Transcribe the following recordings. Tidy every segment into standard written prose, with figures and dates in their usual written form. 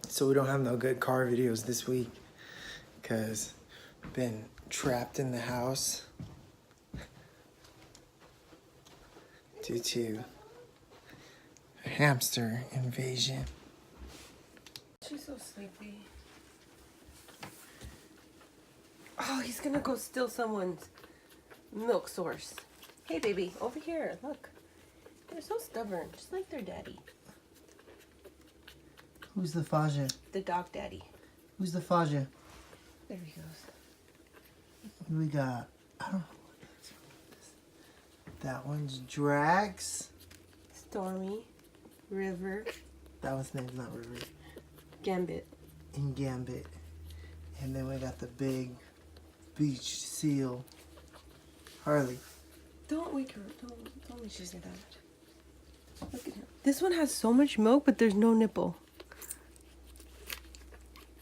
So we don't have no good car videos this week because we've been trapped in the house due to a hamster invasion. She's so sleepy. Oh, he's gonna go steal someone's milk source. Hey, baby, over here. Look. They're so stubborn, just like their daddy. Who's the Faja? The dog daddy. Who's the Faja? There he goes. We got, I don't know what that's. That one's Drax. Stormy. River. That one's name's not River. Gambit. And Gambit. And then we got the big beach seal, Harley. Don't wake her. Don't make her get out. Look at him. This one has so much milk, but there's no nipple.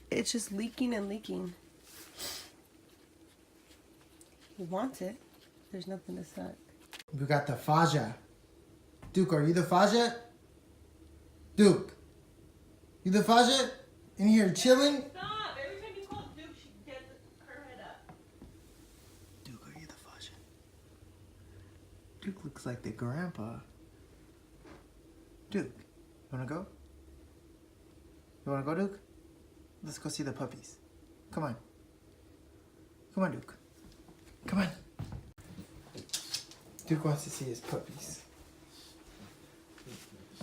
It's just leaking and leaking. He wants it. There's nothing to suck. We got the Faja. Duke, are you the Faja? Duke, you the Faja? In here chilling? Stop! Every time you call Duke, she gets her head up. Duke, are you the Faja? Duke looks like the grandpa. Duke, you wanna go? You wanna go, Duke? Let's go see the puppies. Come on. Come on, Duke. Come on. Duke wants to see his puppies.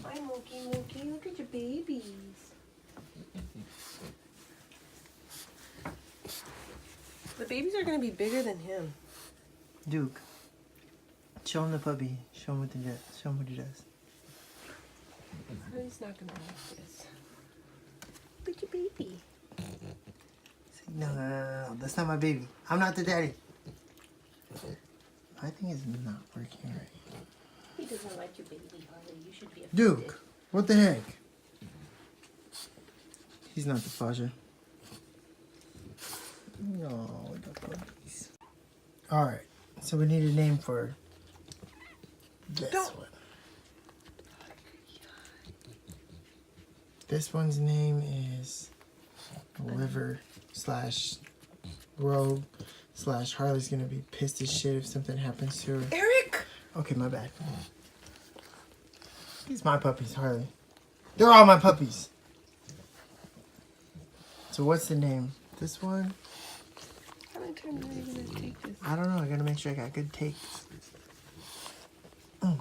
Hi, Mookie. Look at your babies. The babies are going to be bigger than him. Duke, show him the puppy. Show him what he does. Show him what he does. He's not going to like this. Look at your baby. No. That's not my baby. I'm not the daddy. My thing is not working right. He doesn't like your baby, Harley. You should be offended. Duke, what the heck? He's not the Faja. No, the puppies. Alright, so we need a name for this one. This one's name is Liver / Rogue / Harley's gonna be pissed as shit if something happens to her. Eric! Okay, my bad. These my puppies, Harley. They're all my puppies. So what's the name? This one? How many times are you going to take this? I don't know. I gotta make sure I got good takes. Mm.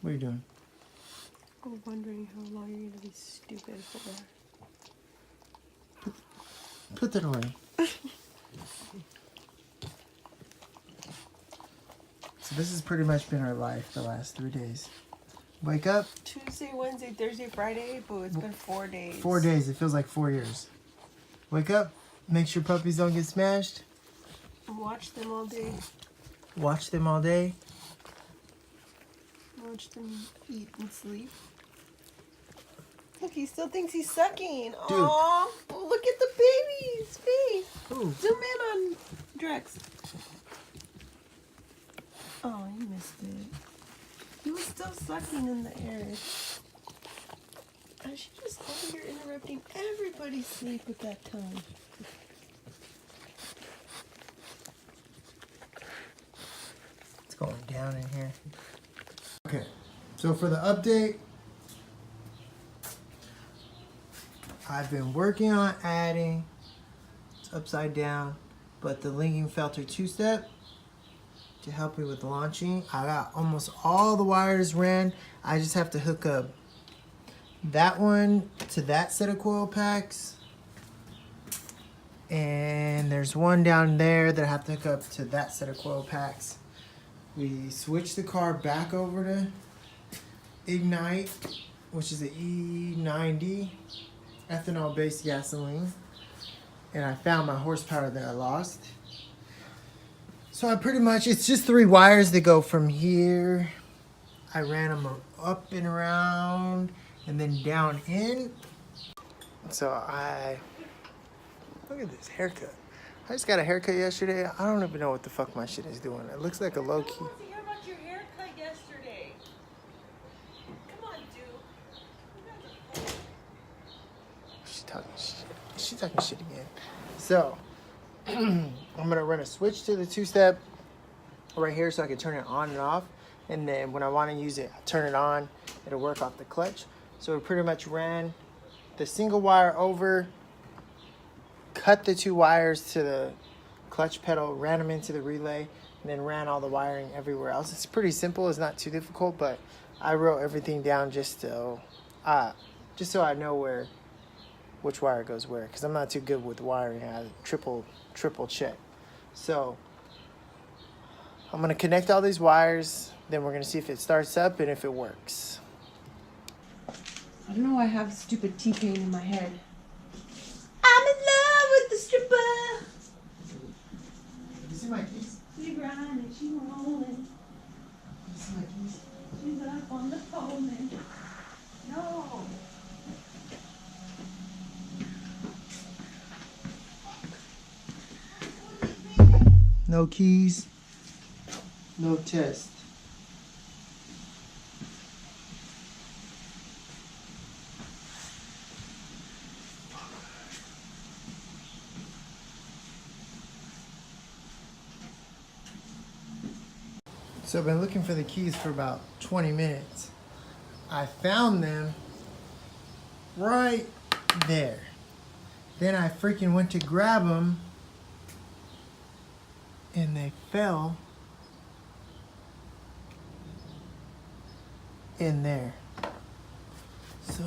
What are you doing? I'm wondering how long you're going to be stupid for. Put that away. So this has pretty much been our life the last 3 days. Wake up. Tuesday, Wednesday, Thursday, Friday, but it's been 4 days. 4 days. It feels like 4 years. Wake up. Make sure puppies don't get smashed. Watch them all day. Watch them all day. Watch them eat and sleep. Look, he still thinks he's sucking. Aww. Look at the baby's face. Ooh. Zoom in on Drex. Oh, you missed it. He was still sucking in the air. And she just over here interrupting everybody's sleep with that tongue. It's going down in here. Okay, so for the update, I've been working on adding, it's upside down, but the linking filter 2-step to help me with launching. I got almost all the wires ran. I just have to hook up that one to that set of coil packs. And there's one down there that I have to hook up to that set of coil packs. We switched the car back over to Ignite, which is an E90 ethanol-based gasoline. And I found my horsepower that I lost. So I pretty much, it's just 3 wires that go from here. I ran them up and around and then down in. So look at this haircut. I just got a haircut yesterday. I don't even know what the fuck my shit is doing. It looks like a low key. I want to hear about your haircut yesterday. talking shit. She's talking shit again. So, I'm gonna run a switch to the two-step right here so I can turn it on and off. And then when I want to use it, I turn it on. It'll work off the clutch. So we pretty much ran the single wire over, cut the 2 wires to the clutch pedal, ran them into the relay, and then ran all the wiring everywhere else. It's pretty simple. It's not too difficult, but I wrote everything down just so I know which wire goes where, because I'm not too good with wiring. I triple check. So I'm going to connect all these wires, then we're going to see if it starts up and if it works. I don't know why I have stupid T-Pain in my head. I'm in love with the stripper. You see my keys? She grinding, she rolling. You see my keys? She's up on the pole, man. No. No keys, no test. So I've been looking for the keys for about 20 minutes. I found them right there. Then I freaking went to grab them and they fell in there. So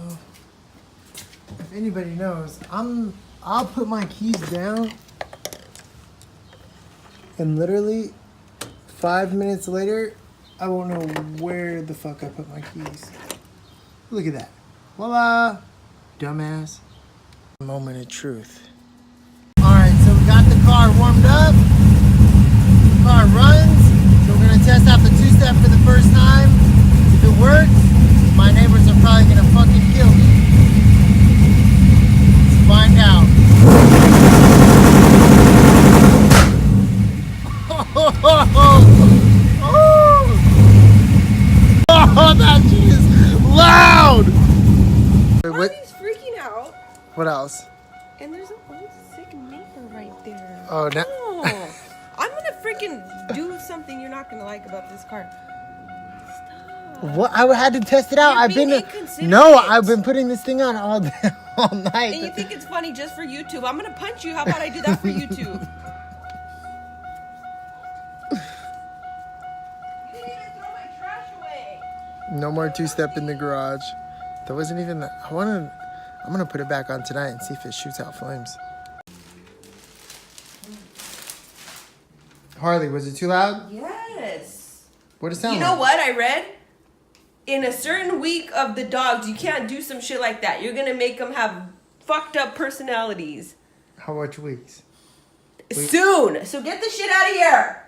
if anybody knows, I'll put my keys down and literally 5 minutes later I won't know where the fuck I put my keys. Look at that. Voila! Dumbass. Moment of truth. Alright, so we got the car warmed up. The car runs. So we're gonna test out the two-step for the first time. If it works, my neighbors are probably gonna fucking kill me. Let's find out. Oh, that shit is loud! Wait, He's freaking out. what else? And there's a old sick neighbor right there. Oh, now. Oh, I'm gonna freaking do something you're not gonna like about this car. Stop. What? I had to test it out. You're being inconsiderate. No, I've been putting this thing on all day, all night. And you think it's funny just for YouTube? I'm gonna punch you. How about I do that for YouTube? You didn't even throw my trash away. No more two-step in the garage. That wasn't even. I'm gonna put it back on tonight and see if it shoots out flames. Harley, was it too loud? Yes. What did it sound You know what I read? In a certain week of the dogs, you can't do some shit like that. You're gonna make them have fucked up personalities. How much weeks? Soon. So get the shit out of here.